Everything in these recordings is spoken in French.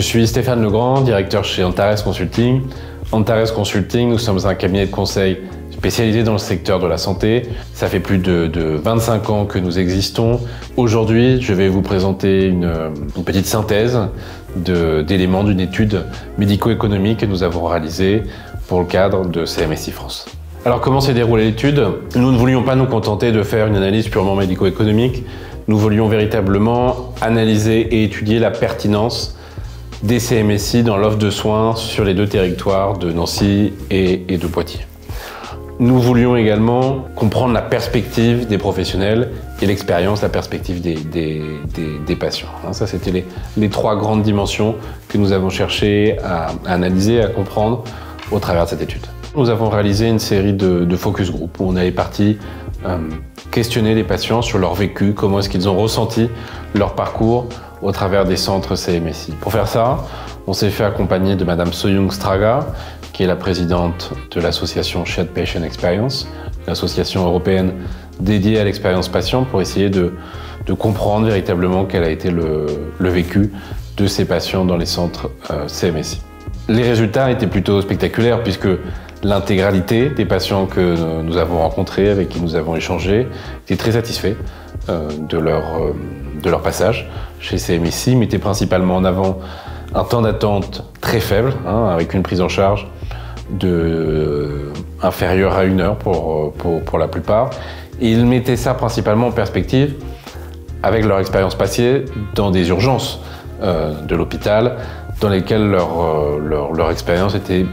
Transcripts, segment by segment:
Je suis Stéphane Legrand, directeur chez Antares Consulting. Antares Consulting, nous sommes un cabinet de conseil spécialisé dans le secteur de la santé. Ça fait plus de 25 ans que nous existons. Aujourd'hui, je vais vous présenter une petite synthèse d'éléments d'une étude médico-économique que nous avons réalisée pour le cadre de CMSI France. Alors, comment s'est déroulée l'étude? Nous ne voulions pas nous contenter de faire une analyse purement médico-économique. Nous voulions véritablement analyser et étudier la pertinence des CMSI dans l'offre de soins sur les deux territoires de Nancy et de Poitiers. Nous voulions également comprendre la perspective des professionnels et l'expérience, la perspective des patients. Ça, c'était les trois grandes dimensions que nous avons cherché à analyser, à comprendre au travers de cette étude. Nous avons réalisé une série de focus group où on est parti questionner les patients sur leur vécu, comment est-ce qu'ils ont ressenti leur parcours au travers des centres CMSI. Pour faire ça, on s'est fait accompagner de Madame Soyoung Straga, qui est la présidente de l'association Shared Patient Experience, l'association européenne dédiée à l'expérience patient, pour essayer de comprendre véritablement quel a été le vécu de ces patients dans les centres CMSI. Les résultats étaient plutôt spectaculaires puisque l'intégralité des patients que nous avons rencontrés, avec qui nous avons échangé, étaient très satisfaits de leur passage chez CMSI, mettaient principalement en avant un temps d'attente très faible, avec une prise en charge inférieure à 1 heure pour la plupart. Et ils mettaient ça principalement en perspective avec leur expérience passée dans des urgences de l'hôpital, dans lesquelles leur expérience était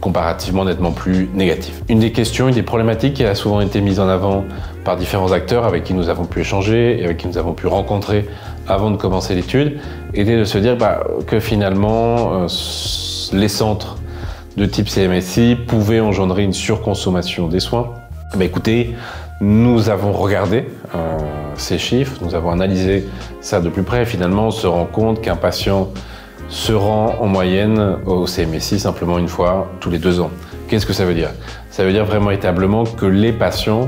comparativement nettement plus négative. Une des questions, une des problématiques qui a souvent été mise en avant par différents acteurs avec qui nous avons pu échanger et avec qui nous avons pu rencontrer avant de commencer l'étude, était de se dire que finalement les centres de type CMSI pouvaient engendrer une surconsommation des soins. Écoutez, nous avons regardé ces chiffres, nous avons analysé ça de plus près et finalement on se rend compte qu'un patient se rend en moyenne au CMSI simplement une fois tous les 2 ans. Qu'est-ce que ça veut dire? Ça veut dire véritablement que les patients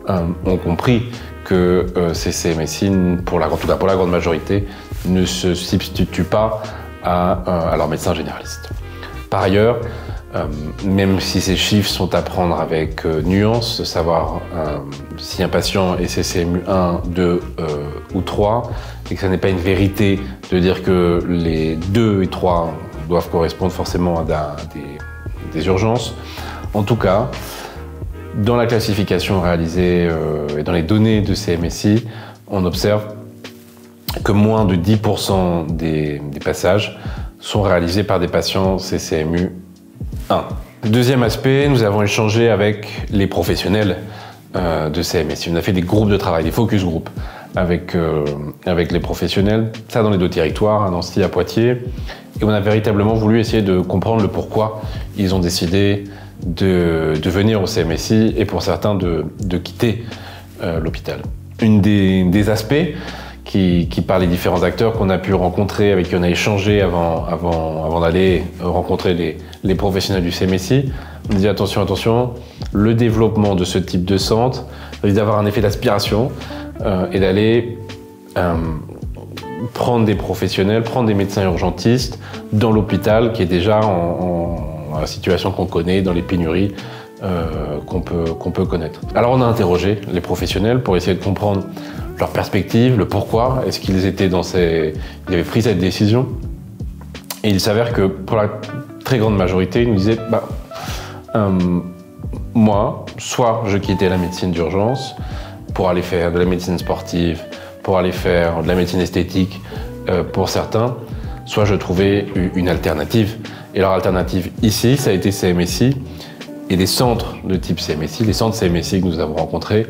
ont compris que ces CMSI, en tout cas pour la grande majorité, ne se substituent pas à leur médecin généraliste. Par ailleurs, même si ces chiffres sont à prendre avec nuance, de savoir si un patient est CCMU 1, 2 ou 3, et que ce n'est pas une vérité de dire que les 2 et 3 doivent correspondre forcément à des urgences. En tout cas, dans la classification réalisée et dans les données de CMSI, on observe que moins de 10% des passages sont réalisés par des patients CCMU 1. Deuxième aspect, nous avons échangé avec les professionnels de CMSI. On a fait des groupes de travail, des focus group avec les professionnels, ça dans les deux territoires, à Nancy, à Poitiers. Et on a véritablement voulu essayer de comprendre le pourquoi ils ont décidé de venir au CMSI et pour certains de quitter l'hôpital. Une des aspects qui par les différents acteurs qu'on a pu rencontrer, avec qui on a échangé avant d'aller rencontrer les professionnels du CMSI, on dit attention, le développement de ce type de centre risque d'avoir un effet d'aspiration et d'aller prendre des professionnels, prendre des médecins urgentistes dans l'hôpital qui est déjà en la situation qu'on connaît, dans les pénuries qu'on peut connaître. Alors on a interrogé les professionnels pour essayer de comprendre leur perspective, le pourquoi, est-ce qu'ils avaient pris cette décision. Et il s'avère que pour la très grande majorité, ils nous disaient moi, soit je quittais la médecine d'urgence pour aller faire de la médecine sportive, pour aller faire de la médecine esthétique pour certains, soit je trouvais une alternative. Et leur alternative ici, ça a été CMSI. Et les centres de type CMSI, les centres CMSI que nous avons rencontrés,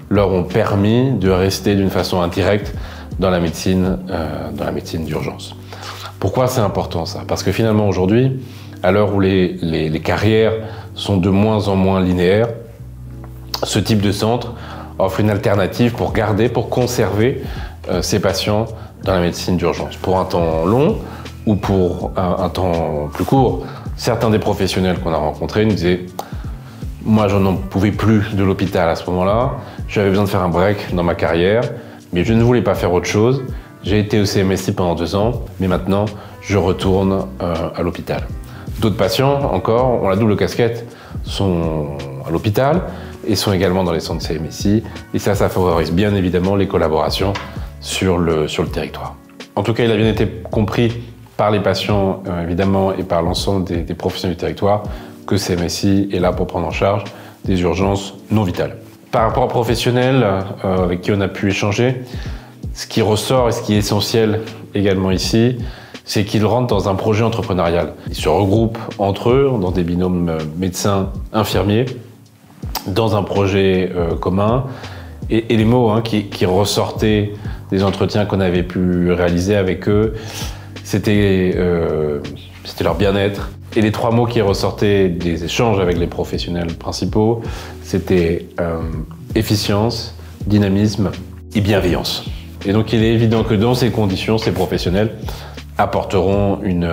leur ont permis de rester d'une façon indirecte dans la médecine d'urgence. Pourquoi c'est important ça? Parce que finalement aujourd'hui, à l'heure où les carrières sont de moins en moins linéaires, ce type de centre offre une alternative pour conserver ces patients dans la médecine d'urgence. Pour un temps long ou pour un temps plus court, certains des professionnels qu'on a rencontrés nous disaient « Moi, je n'en pouvais plus de l'hôpital à ce moment-là, j'avais besoin de faire un break dans ma carrière, mais je ne voulais pas faire autre chose. J'ai été au CMSI pendant 2 ans, mais maintenant, je retourne à l'hôpital. D'autres patients, encore, ont la double casquette, sont à l'hôpital et sont également dans les centres CMSI. Et ça favorise bien évidemment les collaborations sur le territoire. En tout cas, il a bien été compris par les patients, évidemment, et par l'ensemble des professionnels du territoire, que CMSI est là pour prendre en charge des urgences non vitales. Par rapport aux professionnels avec qui on a pu échanger, ce qui ressort et ce qui est essentiel également ici, c'est qu'ils rentrent dans un projet entrepreneurial. Ils se regroupent entre eux, dans des binômes médecins-infirmiers, dans un projet commun. Et les mots qui ressortaient des entretiens qu'on avait pu réaliser avec eux, c'était leur bien-être. Et les 3 mots qui ressortaient des échanges avec les professionnels principaux, c'était efficience, dynamisme et bienveillance. Et donc il est évident que dans ces conditions, ces professionnels apporteront une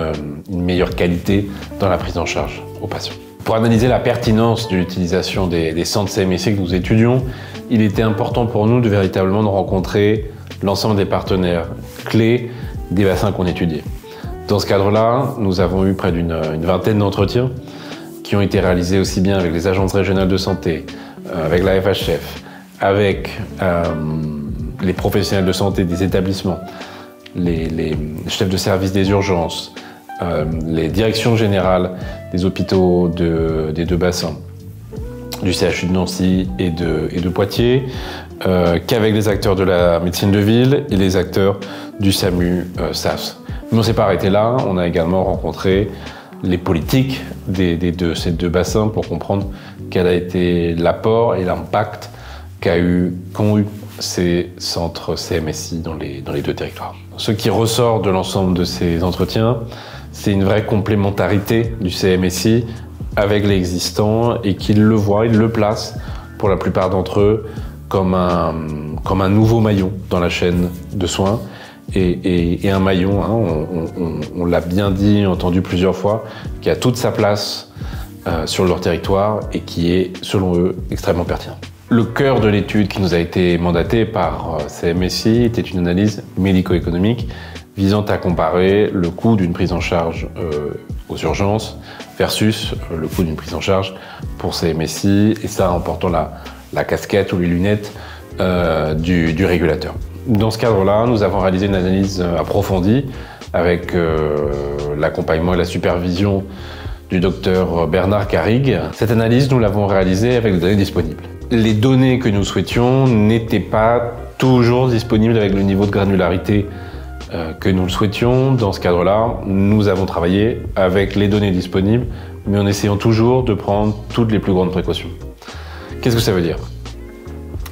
meilleure qualité dans la prise en charge aux patients. Pour analyser la pertinence de l'utilisation des centres CMSI que nous étudions, il était important pour nous de véritablement rencontrer l'ensemble des partenaires clés des bassins qu'on étudiait. Dans ce cadre-là, nous avons eu près d'une vingtaine d'entretiens qui ont été réalisés aussi bien avec les agences régionales de santé, avec la FHF, avec les professionnels de santé des établissements, les chefs de service des urgences, les directions générales des hôpitaux des 2 bassins, du CHU de Nancy et de Poitiers, qu'avec les acteurs de la médecine de ville et les acteurs du SAMU SAFS. Mais on ne s'est pas arrêté là, on a également rencontré les politiques ces 2 bassins pour comprendre quel a été l'apport et l'impact qu'ont eu ces centres CMSI dans les 2 territoires. Ce qui ressort de l'ensemble de ces entretiens, c'est une vraie complémentarité du CMSI avec l'existant et qu'ils le voient, ils le placent pour la plupart d'entre eux comme un nouveau maillon dans la chaîne de soins et un maillon, on l'a bien dit, entendu plusieurs fois, qui a toute sa place sur leur territoire et qui est, selon eux, extrêmement pertinent. Le cœur de l'étude qui nous a été mandatée par CMSI était une analyse médico-économique visant à comparer le coût d'une prise en charge aux urgences versus le coût d'une prise en charge pour CMSI, et ça en portant la casquette ou les lunettes du régulateur. Dans ce cadre-là, nous avons réalisé une analyse approfondie avec l'accompagnement et la supervision du docteur Bernard Carrig. Cette analyse, nous l'avons réalisée avec les données disponibles. Les données que nous souhaitions n'étaient pas toujours disponibles avec le niveau de granularité que nous le souhaitions. Dans ce cadre-là, nous avons travaillé avec les données disponibles, mais en essayant toujours de prendre toutes les plus grandes précautions. Qu'est-ce que ça veut dire ?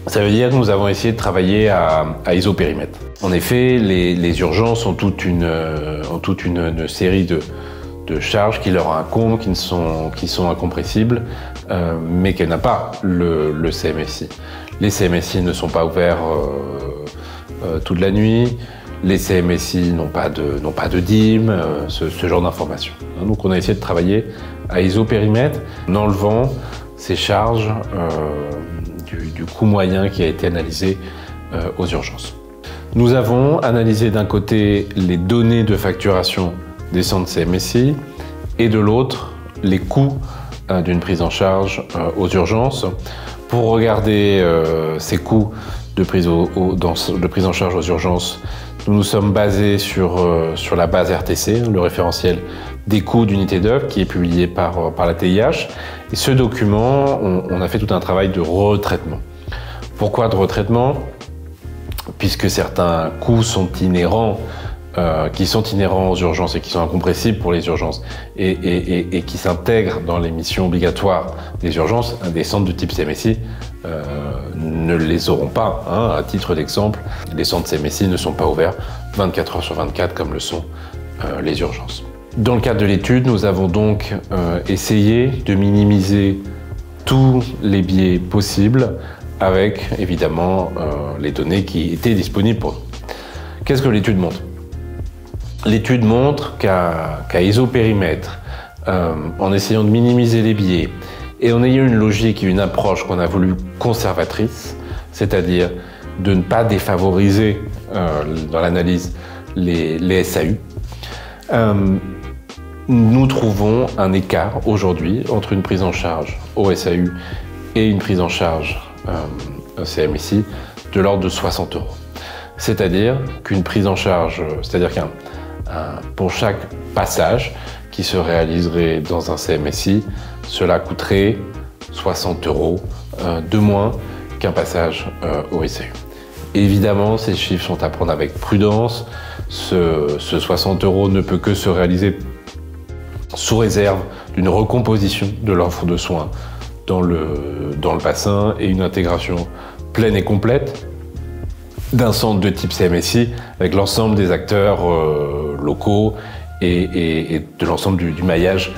Ça veut dire que nous avons essayé de travailler à isopérimètre. En effet, les urgences ont toute une série de charges qui leur incombent, qui sont incompressibles, mais qu'elle n'a pas le CMSI. Les CMSI ne sont pas ouverts toute la nuit, les CMSI n'ont pas de DIM, ce genre d'informations. Donc on a essayé de travailler à isopérimètre en enlevant ces charges du coût moyen qui a été analysé aux urgences. Nous avons analysé d'un côté les données de facturation des centres CMSI et de l'autre les coûts d'une prise en charge aux urgences. Pour regarder ces coûts de prise en charge aux urgences, nous nous sommes basés sur la base RTC, le référentiel des coûts d'unité d'œuvre qui est publié par la TIH. Et ce document, on a fait tout un travail de retraitement. Pourquoi de retraitement ? Puisque certains coûts sont inhérents, aux urgences et qui sont incompressibles pour les urgences et qui s'intègrent dans les missions obligatoires des urgences, des centres de type CMSI ne les auront pas. À titre d'exemple, les centres CMSI ne sont pas ouverts 24 heures sur 24 comme le sont les urgences. Dans le cadre de l'étude, nous avons donc essayé de minimiser tous les biais possibles avec évidemment les données qui étaient disponibles pour nous. Qu'est-ce que l'étude montre ? L'étude montre qu'à isopérimètre, en essayant de minimiser les biais et en ayant une logique et une approche qu'on a voulu conservatrice, c'est-à-dire de ne pas défavoriser dans l'analyse les SAU. Nous trouvons un écart aujourd'hui entre une prise en charge au SAU et une prise en charge CMSI de l'ordre de 60 €. C'est-à-dire qu'une prise en charge, pour chaque passage qui se réaliserait dans un CMSI, cela coûterait 60 € de moins qu'un passage au SAU. Évidemment, ces chiffres sont à prendre avec prudence. Ce 60 € ne peut que se réaliser sous réserve d'une recomposition de l'offre de soins dans le bassin et une intégration pleine et complète d'un centre de type CMSI avec l'ensemble des acteurs locaux et de l'ensemble du maillage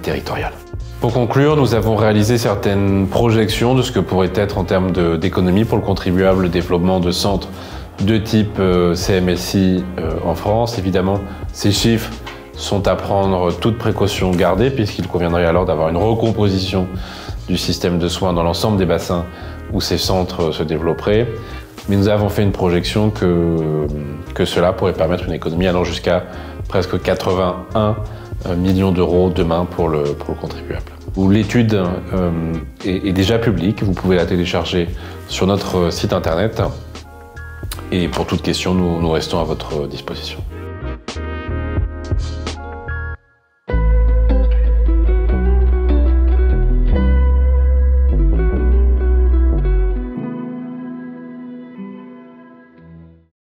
territorial. Pour conclure, nous avons réalisé certaines projections de ce que pourrait être en termes d'économie pour le contribuable le développement de centres de type CMSI en France. Évidemment, ces chiffres sont à prendre toute précaution gardée puisqu'il conviendrait alors d'avoir une recomposition du système de soins dans l'ensemble des bassins où ces centres se développeraient. Mais nous avons fait une projection que cela pourrait permettre une économie allant jusqu'à presque 81 millions d'euros demain pour le contribuable. L'étude est déjà publique, vous pouvez la télécharger sur notre site internet et pour toute question, nous restons à votre disposition.